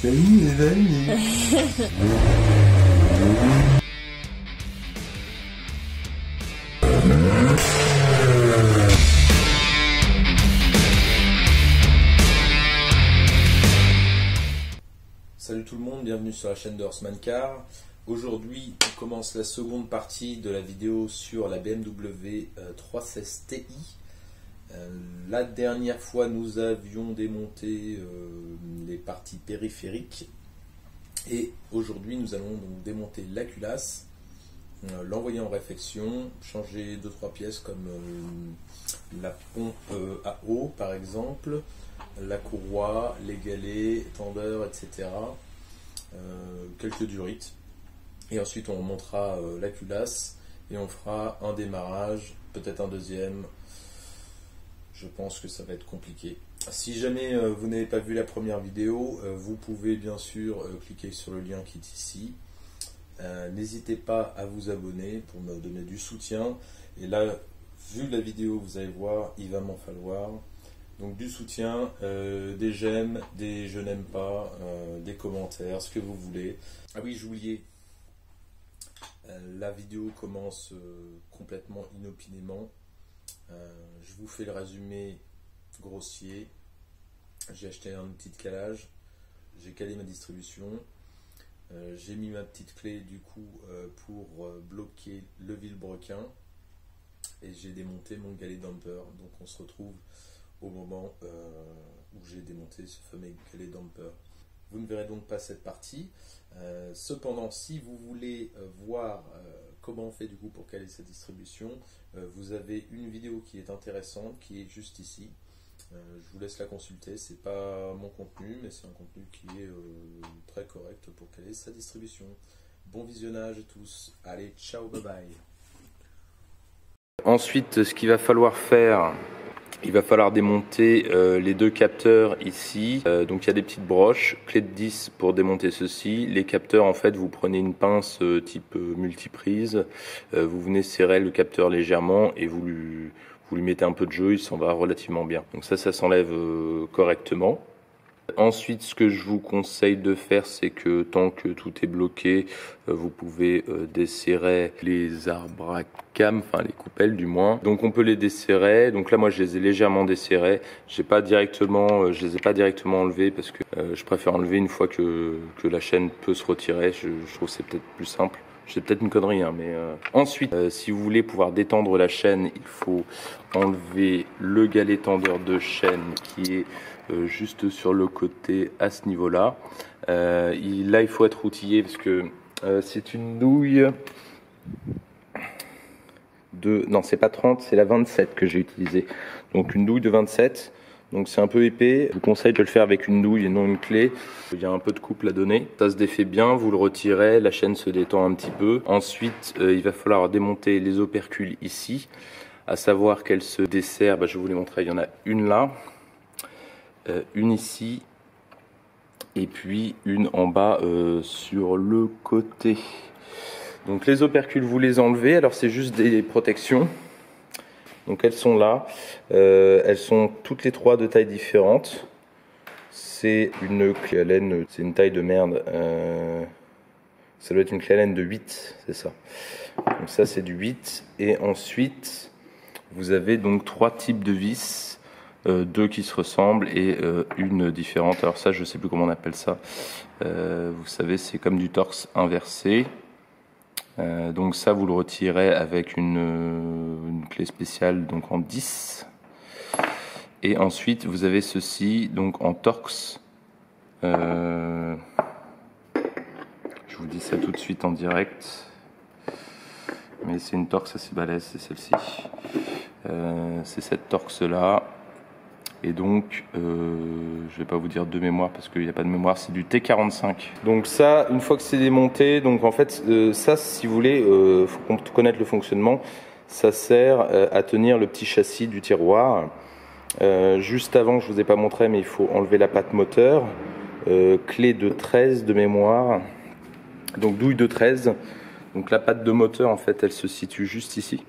Salut les amis. Salut tout le monde, bienvenue sur la chaîne de Horseman Car. Aujourd'hui, on commence la seconde partie de la vidéo sur la BMW 316 Ti. La dernière fois, nous avions démonté les parties périphériques et aujourd'hui, nous allons donc démonter la culasse, l'envoyer en réfection, changer 2-3 pièces comme la pompe à eau par exemple, la courroie, les galets, tendeurs, etc. Quelques durites. Et ensuite, on remontera la culasse et on fera un démarrage, peut-être un deuxième. Je pense que ça va être compliqué. Si jamais vous n'avez pas vu la première vidéo, vous pouvez bien sûr cliquer sur le lien qui est ici. N'hésitez pas à vous abonner pour me donner du soutien. Et là, vu la vidéo, vous allez voir, il va m'en falloir. Donc du soutien, des j'aime, des je n'aime pas, des commentaires, ce que vous voulez. Ah oui, j'oubliais. La vidéo commence complètement inopinément. Je vous fais le résumé grossier. J'ai acheté un outil de calage, j'ai calé ma distribution, j'ai mis ma petite clé du coup pour bloquer le vilebrequin et j'ai démonté mon galet damper. Donc on se retrouve au moment où j'ai démonté ce fameux galet damper. Vous ne verrez donc pas cette partie. Cependant, si vous voulez voir comment on fait du coup pour caler sa distribution, vous avez une vidéo qui est intéressante, qui est juste ici. Je vous laisse la consulter. C'est pas mon contenu, mais c'est un contenu qui est très correct pour caler sa distribution. Bon visionnage à tous. Allez, ciao, bye bye. Ensuite, ce qu'il va falloir faire, il va falloir démonter les deux capteurs ici. Donc il y a des petites broches, clé de 10 pour démonter ceci. Les capteurs, en fait, vous prenez une pince type multiprise, vous venez serrer le capteur légèrement et vous lui mettez un peu de jeu, il s'en va relativement bien. Donc ça s'enlève correctement. Ensuite, ce que je vous conseille de faire, c'est que tant que tout est bloqué, vous pouvez desserrer les arbres à cam, enfin les coupelles du moins. Donc on peut les desserrer. Donc là, moi, je les ai légèrement desserrés. Je les ai pas directement enlevés parce que je préfère enlever une fois que la chaîne peut se retirer. Je trouve que c'est peut-être plus simple. C'est peut-être une connerie, hein, mais ensuite, si vous voulez pouvoir détendre la chaîne, il faut enlever le galet tendeur de chaîne qui est juste sur le côté à ce niveau-là. Là, il faut être outillé parce que c'est une douille de... Non, c'est pas 30, c'est la 27 que j'ai utilisée. Donc une douille de 27. Donc c'est un peu épais. Je vous conseille de le faire avec une douille et non une clé. Il y a un peu de couple à donner. Ça se défait bien, vous le retirez, la chaîne se détend un petit peu. Ensuite, il va falloir démonter les opercules ici. À savoir qu'elles se desserrent, je vais vous les montrer. Il y en a une là, une ici, et puis une en bas sur le côté. Donc les opercules, vous les enlevez. Alors c'est juste des protections. Donc elles sont là, elles sont toutes les trois de tailles différentes. C'est une clé à laine, c'est une taille de merde. Ça doit être une clé à laine de 8, c'est ça. Donc ça c'est du 8. Et ensuite, vous avez donc trois types de vis, deux qui se ressemblent et une différente. Alors ça, je sais plus comment on appelle ça. Vous savez, c'est comme du torx inversé. Donc ça, vous le retirez avec une clé spéciale, donc en 10. Et ensuite, vous avez ceci, donc en torx. Je vous dis ça tout de suite en direct. Mais c'est une torx assez balèze, c'est celle-ci. C'est cette torx-là. Et donc, je vais pas vous dire de mémoire parce qu'il n'y a pas de mémoire, c'est du T45. Donc ça, une fois que c'est démonté, donc en fait, ça, si vous voulez, faut connaître le fonctionnement. Ça sert à tenir le petit châssis du tiroir. Juste avant, je vous ai pas montré, mais il faut enlever la patte moteur. Clé de 13 de mémoire. Donc douille de 13. Donc la patte de moteur, en fait, elle se situe juste ici.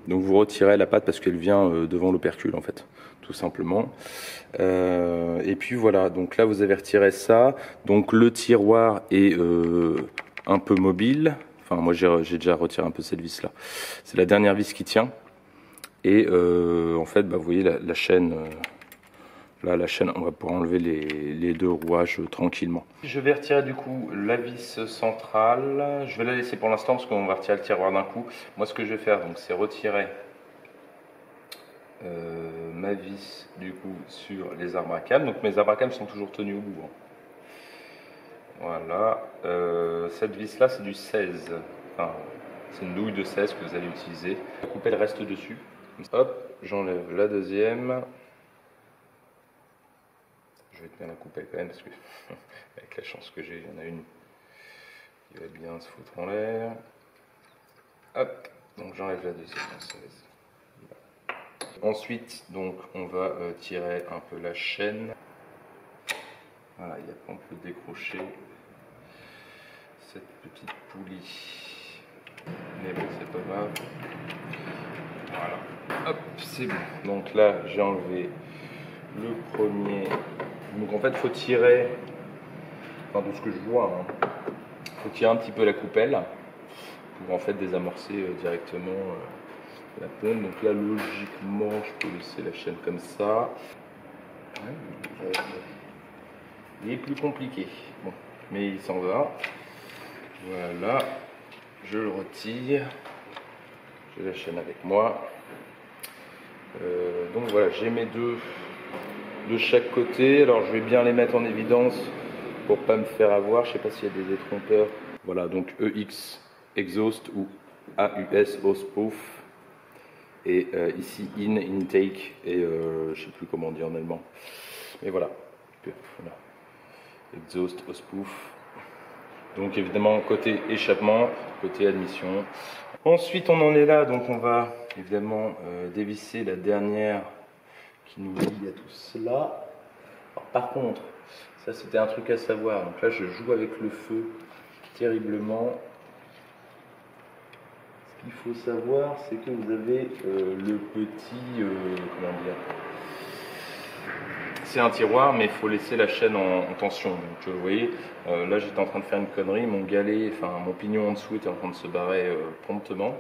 Donc vous retirez la patte parce qu'elle vient devant l'opercule en fait, tout simplement. Et puis voilà, donc là vous avez retiré ça. Donc le tiroir est un peu mobile. Enfin moi j'ai déjà retiré un peu cette vis là. C'est la dernière vis qui tient. Et en fait vous voyez la chaîne. Là, la chaîne, on va pouvoir enlever les deux rouages tranquillement. Je vais retirer du coup la vis centrale. Je vais la laisser pour l'instant parce qu'on va retirer le tiroir d'un coup. Moi, ce que je vais faire, donc, c'est retirer ma vis du coup sur les arbres à cam. Donc, mes arbres à cam sont toujours tenus au bout. Hein. Voilà. Cette vis-là, c'est du 16. Enfin, c'est une douille de 16 que vous allez utiliser. Couper le reste dessus. Hop, j'enlève la deuxième. Je vais bien la couper quand même parce que avec la chance que j'ai, il y en a une qui va bien se foutre en l'air. Hop, donc j'enlève la deuxième. Ensuite, donc on va tirer un peu la chaîne. Voilà, il y a on peut décrocher cette petite poulie. Mais bon, c'est pas grave. Voilà, hop, c'est bon. Donc là, j'ai enlevé le premier. Donc en fait, il faut tirer, enfin de ce que je vois, hein, faut tirer un petit peu la coupelle pour en fait désamorcer directement la pompe. Donc là, logiquement, je peux laisser la chaîne comme ça. Il est plus compliqué, bon, mais il s'en va. Voilà, je le retire. J'ai la chaîne avec moi. Donc voilà, j'ai mes deux de chaque côté. Alors je vais bien les mettre en évidence pour pas me faire avoir. Je sais pas s'il y a des détrompeurs. Voilà, donc EX exhaust ou AUS hose-proof. Et ici in intake et je sais plus comment on dit en allemand. Mais voilà, voilà. Exhaust hose-proof. Donc évidemment côté échappement, côté admission. Ensuite on en est là, donc on va évidemment dévisser la dernière qui nous lie à tout cela. Alors, par contre, ça c'était un truc à savoir. Donc là je joue avec le feu terriblement. Ce qu'il faut savoir, c'est que vous avez le petit, comment dire, c'est un tiroir, mais il faut laisser la chaîne en tension. Donc vous voyez, là j'étais en train de faire une connerie, mon galet, enfin mon pignon en dessous était en train de se barrer promptement.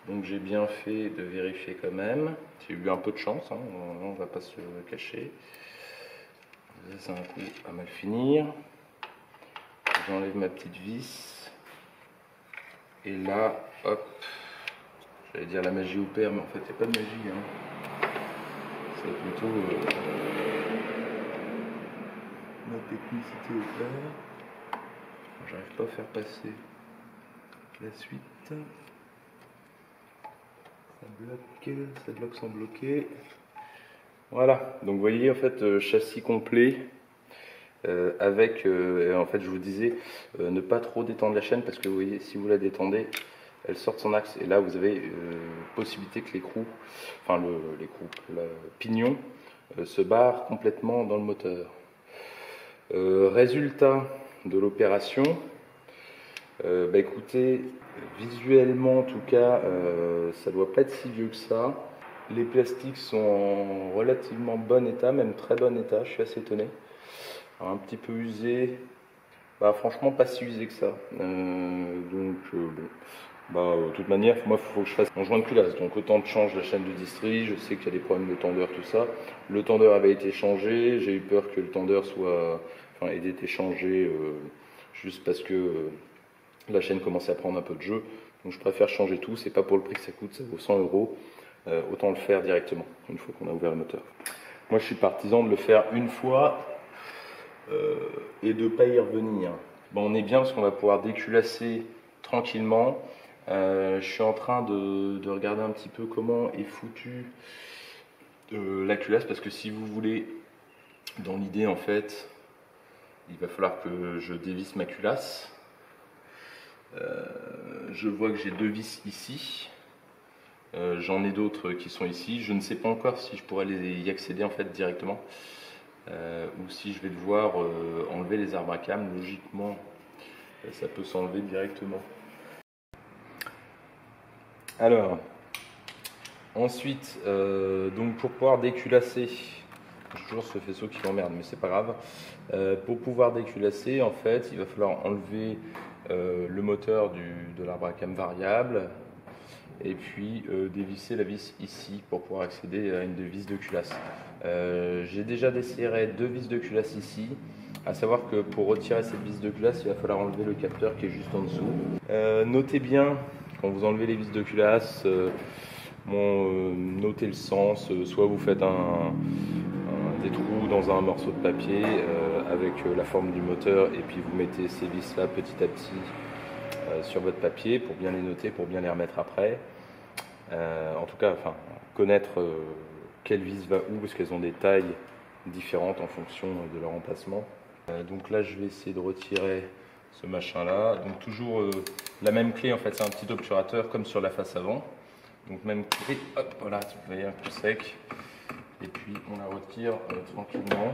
Donc j'ai bien fait de vérifier quand même. J'ai eu un peu de chance, hein, on va pas se cacher. C'est un coup à mal finir. J'enlève ma petite vis. Et là, hop, j'allais dire la magie opère, mais en fait il n'y a pas de magie. Hein. C'est plutôt ma technicité opère. J'arrive pas à faire passer la suite. Ça bloque sans bloquer. Voilà, donc vous voyez en fait châssis complet avec, en fait je vous disais, ne pas trop détendre la chaîne parce que vous voyez, si vous la détendez, elle sort de son axe et là vous avez possibilité que l'écrou, enfin le pignon se barre complètement dans le moteur. Résultat de l'opération, bah écoutez, visuellement en tout cas, ça doit pas être si vieux que ça. Les plastiques sont en relativement bon état, même très bon état, je suis assez étonné. Alors, un petit peu usé, bah franchement pas si usé que ça. Donc bon, bah de toute manière, moi il faut que je fasse un joint de culasse, donc autant que je change la chaîne de distri, je sais qu'il y a des problèmes de tendeur, tout ça. Le tendeur avait été changé, j'ai eu peur que le tendeur soit, enfin ait été changé juste parce que la chaîne commençait à prendre un peu de jeu. Donc je préfère changer tout, c'est pas pour le prix que ça coûte, ça vaut 100 €. Autant le faire directement, une fois qu'on a ouvert le moteur. Moi je suis partisan de le faire une fois et de ne pas y revenir. Bon, on est bien parce qu'on va pouvoir déculasser tranquillement. Je suis en train de regarder un petit peu comment est foutue la culasse, parce que si vous voulez, dans l'idée en fait, il va falloir que je dévisse ma culasse. Je vois que j'ai deux vis ici. J'en ai d'autres qui sont ici. Je ne sais pas encore si je pourrais y accéder en fait directement ou si je vais devoir enlever les arbres à cam. Logiquement, ça peut s'enlever directement. Alors, Ensuite, donc pour pouvoir déculasser, j'ai toujours ce faisceau qui m'emmerde, mais c'est pas grave. Pour pouvoir déculasser, en fait, il va falloir enlever le moteur de l'arbre à cam variable et puis dévisser la vis ici pour pouvoir accéder à une vis de culasse. J'ai déjà desserré 2 vis de culasse ici. À savoir que pour retirer cette vis de culasse, il va falloir enlever le capteur qui est juste en dessous. Notez bien, quand vous enlevez les vis de culasse, notez le sens. Soit vous faites des trous dans un morceau de papier avec la forme du moteur et puis vous mettez ces vis là petit à petit sur votre papier pour bien les noter, pour bien les remettre après. En tout cas, connaître quelle vis va où, parce qu'elles ont des tailles différentes en fonction de leur emplacement. Donc là, je vais essayer de retirer ce machin là. Donc toujours la même clé, en fait, c'est un petit obturateur comme sur la face avant. Donc même clé, hop, voilà, vous voyez, un peu sec. Et puis on la retire tranquillement.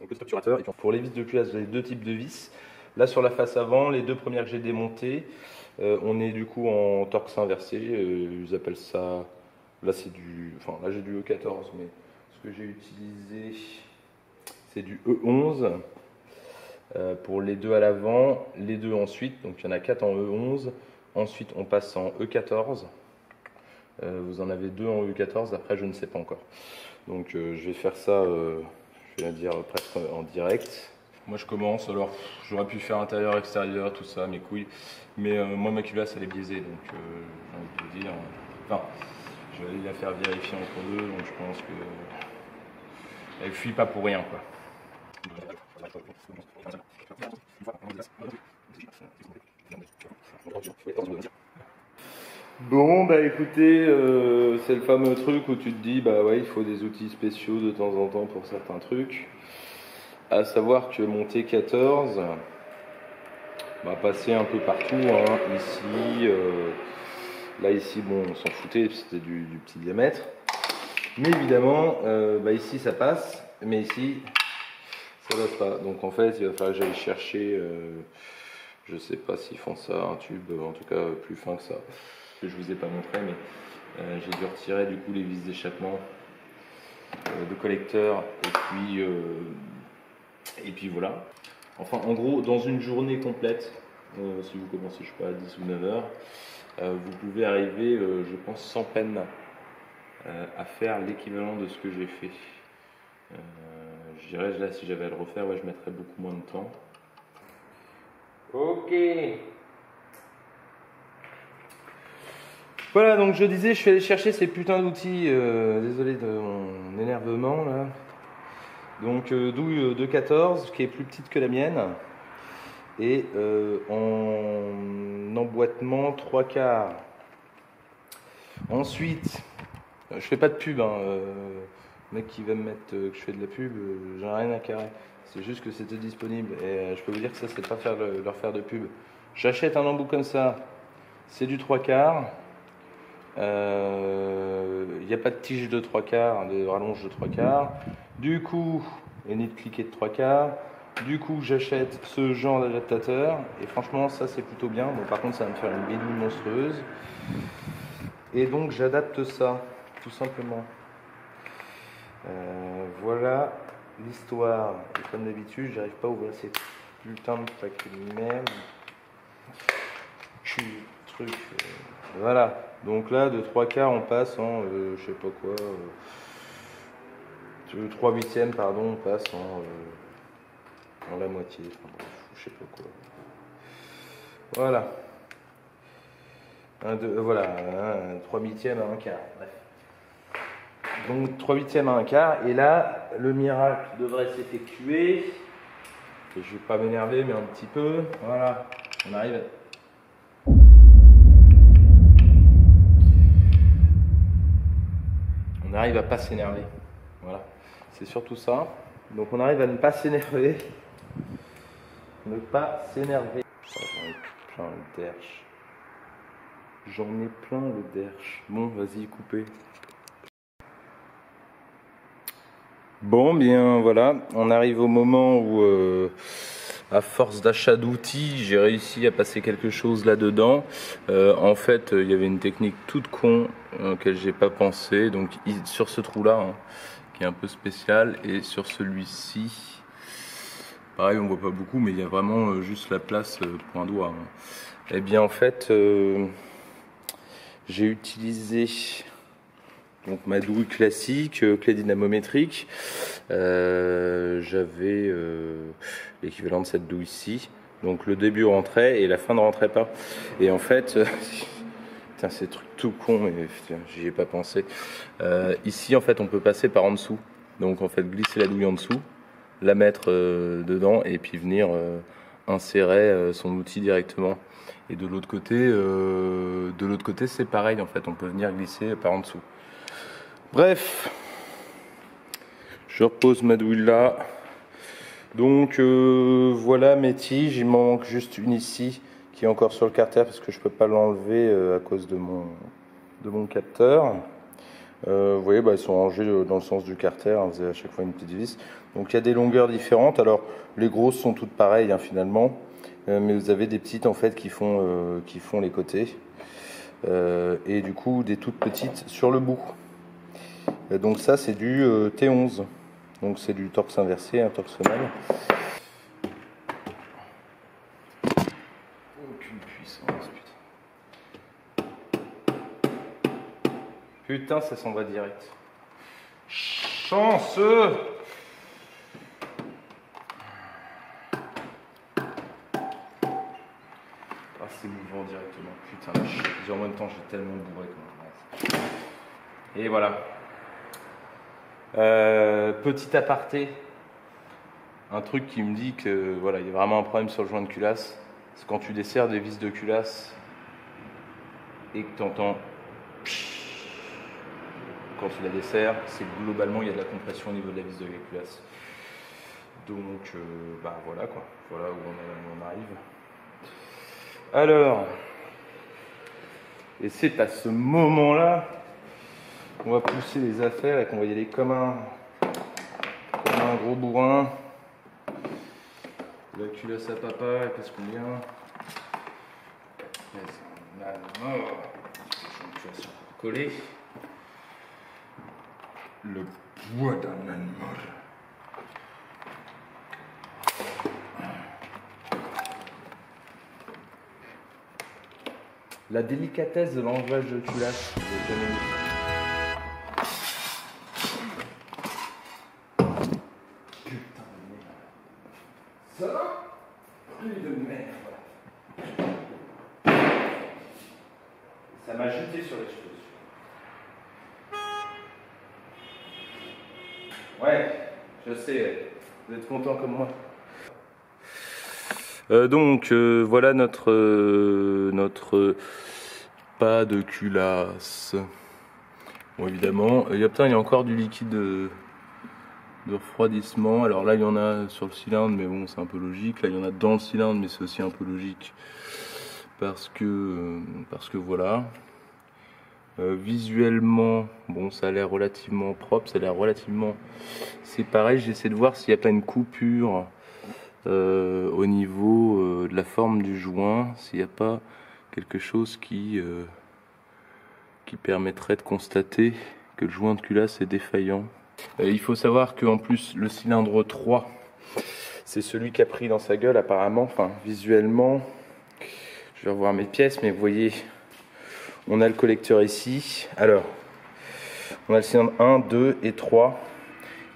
Donc le obturateur. Et puis pour les vis de culasse, j'ai 2 types de vis. Là sur la face avant, les 2 premières que j'ai démontées, on est du coup en torx inversé. Ils appellent ça. Là c'est du. Enfin là j'ai du E14, mais ce que j'ai utilisé c'est du E11. Pour les 2 à l'avant, les 2 ensuite, donc il y en a 4 en E11. Ensuite on passe en E14. Vous en avez 2 en E14, après je ne sais pas encore. Donc je vais faire ça, je vais dire presque en direct. Moi je commence, alors j'aurais pu faire intérieur, extérieur, tout ça, mes couilles. Mais moi ma culasse elle est biaisée, donc j'ai envie de vous dire. Enfin, je vais aller la faire vérifier entre deux, donc je pense que elle fuit pas pour rien, quoi. Bon, bah écoutez, c'est le fameux truc où tu te dis, bah ouais, il faut des outils spéciaux de temps en temps pour certains trucs. À savoir que mon T14 va passer un peu partout, hein. Ici, là ici, bon, on s'en foutait, c'était du petit diamètre. Mais évidemment, bah ici ça passe, mais ici, ça passe pas. Donc en fait, il va falloir que j'aille chercher, je sais pas s'ils font ça, un tube, en tout cas plus fin que ça. Que je vous ai pas montré, mais j'ai dû retirer du coup les vis d'échappement de collecteur et puis voilà. Enfin en gros dans une journée complète, si vous commencez je sais pas à 10 ou 9 heures, vous pouvez arriver je pense sans peine à faire l'équivalent de ce que j'ai fait. Je dirais là si j'avais à le refaire, ouais, je mettrais beaucoup moins de temps. Ok. Voilà, donc je disais, je suis allé chercher ces putains d'outils, désolé de mon énervement là. Donc douille de 14 qui est plus petite que la mienne et en emboîtement 3/4. Ensuite, je fais pas de pub, hein, le mec qui va me mettre que je fais de la pub, j'en ai rien à carrer. C'est juste que c'était disponible et je peux vous dire que ça c'est pas leur faire de pub. J'achète un embout comme ça, c'est du 3/4. Il n'y a pas de tige de 3/4, de rallonge de 3/4. Du coup, il n'y a ni de cliquet de 3/4. Du coup, j'achète ce genre d'adaptateur. Et franchement, ça c'est plutôt bien. Bon, par contre, ça va me faire une bédouille monstrueuse. Et donc, j'adapte ça, tout simplement. Voilà l'histoire. Et comme d'habitude, j'arrive pas à ouvrir ces putains de paquets de merde. Truc. Voilà. Donc là, de 3/4, on passe en, je sais pas quoi, 3/8, pardon, on passe en la moitié, enfin bref, je sais pas quoi. Voilà. Voilà, 3/8 à 1/4, bref. Donc 3/8 à 1/4, et là, le miracle devrait s'effectuer. Je vais pas m'énerver, mais un petit peu. Voilà, on arrive. On arrive à pas s'énerver. Voilà, c'est surtout ça. Donc on arrive à ne pas s'énerver. Ne pas s'énerver. J'en ai plein le derche. J'en ai plein le derche. Bon, vas-y, coupez. Bon, bien voilà, on arrive au moment où À force d'achat d'outils, j'ai réussi à passer quelque chose là-dedans. En fait, il y avait une technique toute con auquel j'ai pas pensé. Donc sur ce trou-là, hein, qui est un peu spécial, et sur celui-ci, pareil, on voit pas beaucoup, mais il y a vraiment juste la place pour un doigt. Hein. Eh bien, en fait, j'ai utilisé donc ma douille classique, clé dynamométrique. J'avais l'équivalent de cette douille-ci. Donc le début rentrait et la fin ne rentrait pas. Et en fait, putain, c'est truc tout con, mais j'y ai pas pensé. Ici, en fait, on peut passer par en dessous. Donc en fait, glisser la douille en dessous, la mettre dedans et puis venir insérer son outil directement. Et de l'autre côté, c'est pareil. En fait, on peut venir glisser par en dessous. Bref, je repose ma douille là. Donc voilà mes tiges, il m'en manque juste une ici qui est encore sur le carter parce que je peux pas l'enlever à cause de mon capteur. Vous voyez, elles sont rangées dans le sens du carter, hein, vous avez à chaque fois une petite vis. Donc il y a des longueurs différentes. Alors les grosses sont toutes pareilles hein, finalement, mais vous avez des petites en fait qui font les côtés et du coup des toutes petites sur le bout. Donc ça c'est du T11, donc c'est du torx inversé, un torsionnel. Aucune puissance, putain ça s'en va direct. Chanceux. Ah c'est mouvant directement, putain en même temps j'ai tellement bourré comme et voilà. Petit aparté, un truc qui me dit que voilà, il y a vraiment un problème sur le joint de culasse, c'est quand tu desserres des vis de culasse et que tu entends quand tu la desserres, c'est que globalement il y a de la compression au niveau de la vis de la culasse. Donc voilà quoi, voilà où on arrive. Alors, et c'est à ce moment-là on va pousser les affaires et qu'on va y aller comme un gros bourrin. La culasse à papa, elle pèse combien? On a collé. Le poids d'un animal. La délicatesse de l'enlevage de culasse, je l'ai jamais vu. Ça m'a jeté sur les cheveux. Ouais, je sais, vous êtes content comme moi. Donc voilà notre pas de culasse. Bon évidemment, il y a encore du liquide de refroidissement. Alors là il y en a sur le cylindre, mais bon c'est un peu logique. Là il y en a dans le cylindre, mais c'est aussi un peu logique parce que voilà. Visuellement, bon ça a l'air relativement propre, ça a l'air relativement. C'est pareil, j'essaie de voir s'il n'y a pas une coupure au niveau de la forme du joint, s'il n'y a pas quelque chose qui permettrait de constater que le joint de culasse est défaillant. Il faut savoir qu'en plus le cylindre 3 c'est celui qui a pris dans sa gueule apparemment, enfin visuellement. Je vais revoir mes pièces, mais vous voyez, on a le collecteur ici. Alors, on a le cylindre 1, 2 et 3.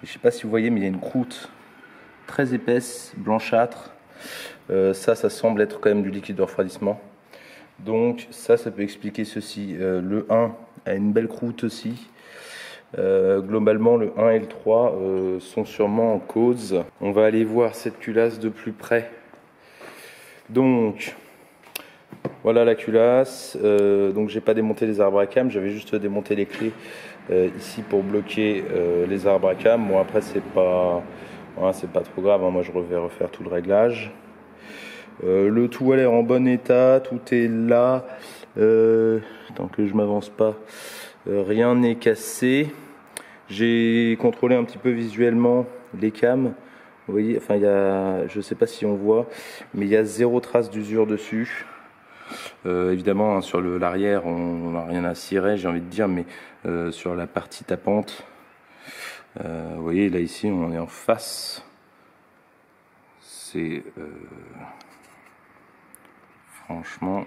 Je ne sais pas si vous voyez, mais il y a une croûte très épaisse, blanchâtre. Ça semble être quand même du liquide de refroidissement. Donc ça peut expliquer ceci. Le 1 a une belle croûte aussi. Globalement, le 1 et le 3 sont sûrement en cause. On va aller voir cette culasse de plus près. Donc, voilà la culasse. Donc j'ai pas démonté les arbres à cam, j'avais juste démonté les clés ici pour bloquer les arbres à cam. Bon après c'est pas trop grave, hein. Moi je vais refaire tout le réglage. Le tout a l'air en bon état, tout est là. Tant que je m'avance pas, rien n'est cassé. J'ai contrôlé un petit peu visuellement les cams. Vous voyez, enfin, je sais pas si on voit, mais il y a 0 trace d'usure dessus. Évidemment, hein, sur l'arrière, on n'a rien à cirer, j'ai envie de dire, mais sur la partie tapante, vous voyez, là ici, on est en face. C'est franchement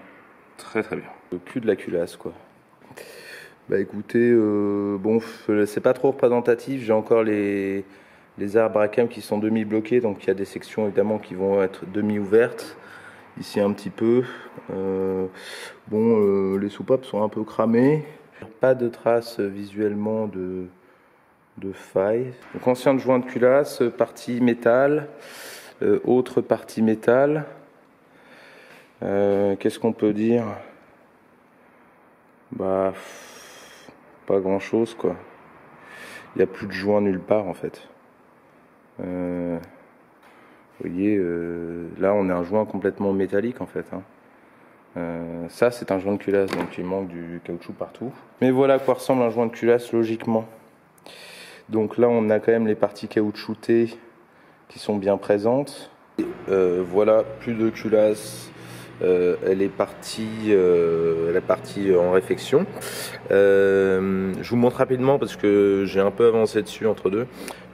très très bien. Le cul de la culasse, quoi. Bah écoutez, bon, c'est pas trop représentatif. J'ai encore les arbres à cam qui sont demi-bloqués, donc il y a des sections évidemment qui vont être demi-ouvertes. Ici un petit peu. Les soupapes sont un peu cramées. Pas de traces visuellement de faille. Donc ancien joint de culasse, partie métal, autre partie métal. Qu'est-ce qu'on peut dire? Bah, pas grand chose quoi. Il n'y a plus de joint nulle part en fait. Vous voyez, là on a un joint complètement métallique en fait. Hein. Ça c'est un joint de culasse, donc il manque du caoutchouc partout. Mais voilà à quoi ressemble un joint de culasse logiquement. Donc là on a quand même les parties caoutchoutées qui sont bien présentes. Voilà, plus de culasse. Elle est partie en réfection. Je vous montre rapidement parce que j'ai un peu avancé dessus entre deux.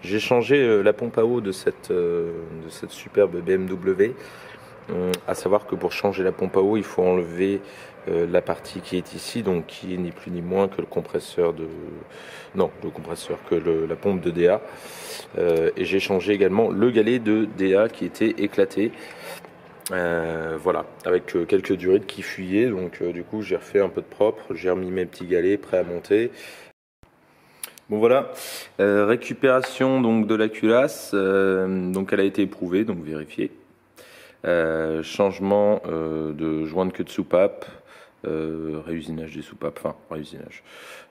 J'ai changé la pompe à eau de cette superbe BMW. À savoir que pour changer la pompe à eau, il faut enlever la partie qui est ici, donc qui est ni plus ni moins que le compresseur la pompe de DA. Et j'ai changé également le galet de DA qui était éclaté. Voilà, avec quelques durites qui fuyaient, donc du coup j'ai refait un peu de propre, j'ai remis mes petits galets prêts à monter. Bon voilà, récupération donc de la culasse, donc elle a été éprouvée, donc vérifiée. Changement de joint de queue de soupape, réusinage des soupapes,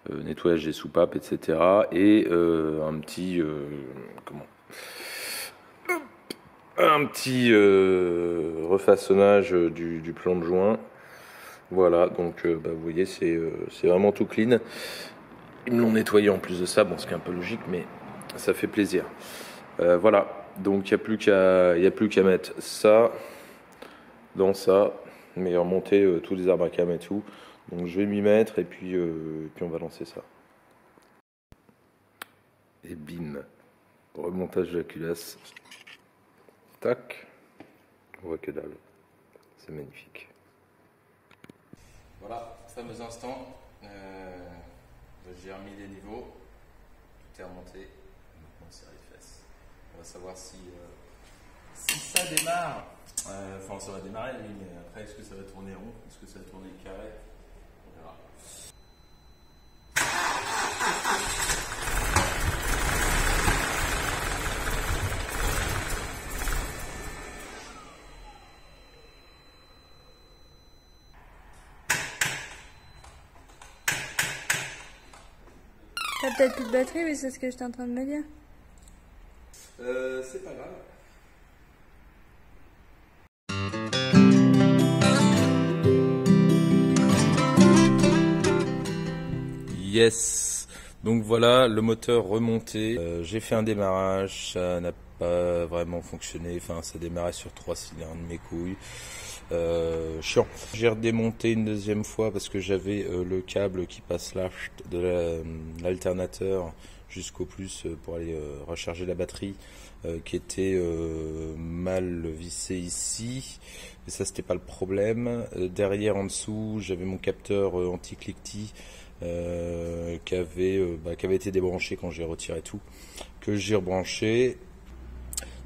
nettoyage des soupapes, etc. Et un petit refaçonnage du plan de joint. Voilà, donc vous voyez, c'est vraiment tout clean. Ils me l'ont nettoyé en plus de ça, bon, ce qui est un peu logique, mais ça fait plaisir. Voilà, donc il n'y a plus qu'à mettre ça dans ça, mais remonter tous les arbres à cam et tout. Donc je vais m'y mettre et puis on va lancer ça. Et bim, remontage de la culasse. Tac, on voit que dalle, c'est magnifique. Voilà, fameux instant, j'ai remis les niveaux, tout est remonté, maintenant c'est les fesses. On va savoir si ça démarre, enfin ça va démarrer oui, mais après est-ce que ça va tourner rond, est-ce que ça va tourner carré, on verra. T'as peut-être plus de batterie, mais c'est ce que j'étais en train de me dire. C'est pas grave. Yes. Donc voilà, le moteur remonté. J'ai fait un démarrage, ça n'a pas vraiment fonctionné. Enfin, ça démarrait sur 3 cylindres, mes couilles. Chiant. J'ai redémonté une deuxième fois parce que j'avais le câble qui passe là de l'alternateur jusqu'au plus pour aller recharger la batterie qui était mal vissé ici. Mais ça, c'était pas le problème. Derrière, en dessous, j'avais mon capteur anti-cliquetis qui avait été débranché quand j'ai retiré tout, que j'ai rebranché.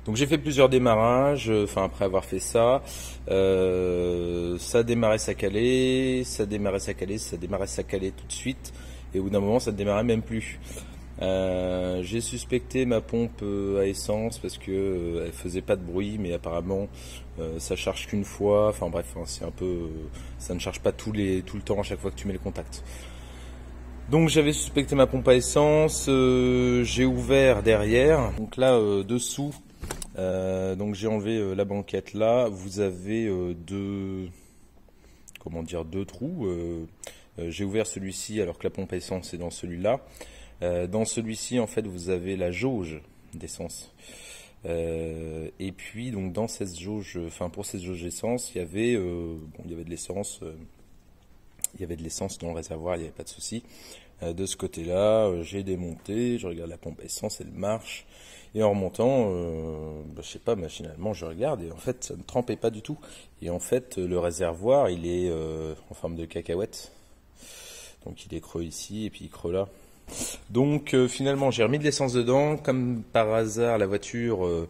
Donc j'ai fait plusieurs démarrages, après avoir fait ça, ça démarrait, ça calait, ça démarrait, ça calait, ça démarrait, ça calait tout de suite, et au bout d'un moment ça ne démarrait même plus. J'ai suspecté ma pompe à essence parce que elle faisait pas de bruit, mais apparemment ça charge qu'une fois, c'est un peu, ça ne charge pas tout le temps à chaque fois que tu mets le contact. Donc j'avais suspecté ma pompe à essence, j'ai ouvert derrière, donc là dessous. Donc j'ai enlevé la banquette là, vous avez deux trous, j'ai ouvert celui-ci alors que la pompe à essence est dans celui-là. Dans celui-ci en fait vous avez la jauge d'essence Et puis donc dans cette jauge, enfin pour cette jauge d'essence, il y avait de l'essence, dans le réservoir, il n'y avait pas de souci. De ce côté-là, j'ai démonté, je regarde la pompe à essence, elle marche. Et en remontant, je sais pas, machinalement, je regarde et en fait, ça ne trempait pas du tout. Et en fait, le réservoir, il est en forme de cacahuète. Donc il est creux ici et puis creux là. Donc finalement, j'ai remis de l'essence dedans. Comme par hasard, la voiture, au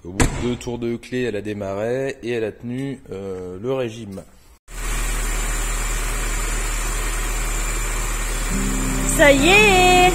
bout de 2 tours de clé, elle a démarré et elle a tenu le régime. Ça y est!